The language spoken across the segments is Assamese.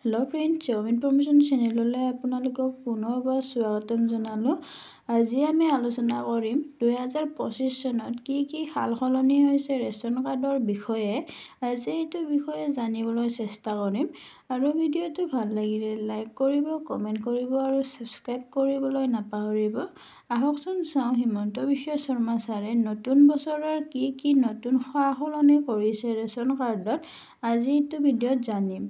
Hello friends, job information channel आपलोक पुनर्बार स्वागतम जनालो। आज आम आलोचना करिम 2025 सनत की साल सलनी होइसे रेशन कार्डर विषये। आज ये विषये जानिबोलै चेष्टा करिम और भिडिओ ভাল लागिले लाइक करिब, कमेन्ट करिब और सब्सक्राइब करिबोलै नापाहरिब। आहकचोन चाওঁ हिमন্ত বিশ্ব शर्मा सारे नतुन बछৰৰ की नतुन सलनी करिसे रेशन कार्डत आज ये भिडिओत जानिम।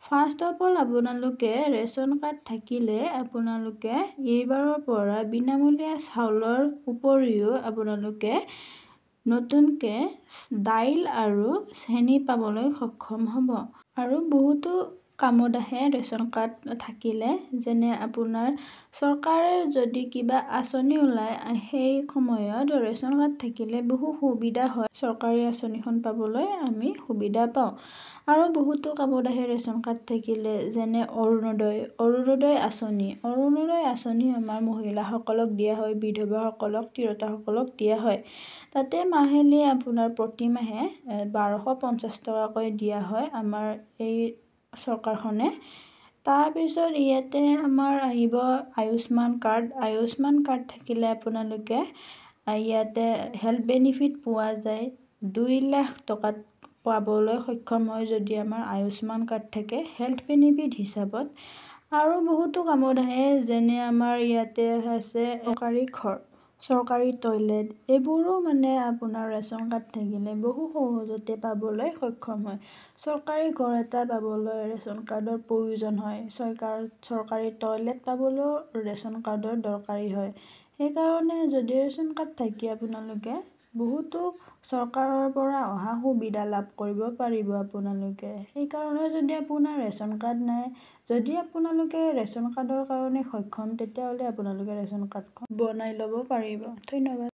फार्स्ट अफ अल आपनालोके रेशन कार्ड থাকিলে आपनालोके এইবাৰৰ পৰা বিনামূলীয়া চাউলৰ উপৰিও आपनालोके নতুনকে দাইল আৰু চেনি পাবলৈ সক্ষম হ'ব। আৰু বহুতো কামত আহে ৰেशन কাৰ্ড থাকিলে, যেনে আপোনাৰ চৰকাৰে যদি কিবা আঁচনি ওলায় সেই সময়ত ৰেशन কাৰ্ড থাকিলে বহু সুবিধা হয়। চৰকাৰী আঁচনিখন পাবলৈ আমি সুবিধা পাওঁ। আৰু বহুতো কামত আহে ৰেशन কাৰ্ড থাকিলে, যেনে অৰুণোদয় আঁচনি আমাৰ মহিলাসকলক দিয়া হয়, বিধৱাসকলক, তিৰোতাসকলক দিয়া হয়। তাতে মাহিলী আপোনাৰ প্ৰতি মাহে 1250 টকাকৈ দিয়া হয় আমাৰ এই চৰকাৰখনে। তাৰপিছত ইয়াতে আমাৰ আহিব আয়ুষ্মান কাৰ্ড থাকিলে আপোনালোকে ইয়াতে হেল্থ বেনিফিট পোৱা যায়। 2 লাখ টকাত পাবলৈ সক্ষম হয় যদি আমাৰ আয়ুষ্মান কাৰ্ড থাকে হেল্থ বেনিফিট হিচাপত। আৰু বহুতো কামত আহে, যেনে আমাৰ ইয়াতে আছে চৰকাৰী ঘৰ, চৰকাৰী টয়লেট, এইবোৰো আপোনাৰ ৰেচন কাৰ্ড থাকিলে বহু সহজতে পাবলৈ সক্ষম হয়। চৰকাৰী ঘৰ এটা পাবলৈ ৰেচন কাৰ্ডৰ প্ৰয়োজন হয়। চৰকাৰী টয়লেট পাবলৈও ৰেচন কাৰ্ডৰ দৰকাৰী হয়। সেইকাৰণে যদি ৰেচন কাৰ্ড থাকি আপোনালোকে বহুতো চৰকাৰৰ পৰা অহা সুবিধা লাভ কৰিব পাৰিব আপোনালোকে। সেইকাৰণে যদি আপোনাৰ ৰেচন কাৰ্ড নাই, যদি আপোনালোকে ৰেচন কাৰ্ডৰ কাৰণে সক্ষম, তেতিয়াহ'লে আপোনালোকে ৰেচন কাৰ্ডখন বনাই ল'ব পাৰিব। ধন্যবাদ।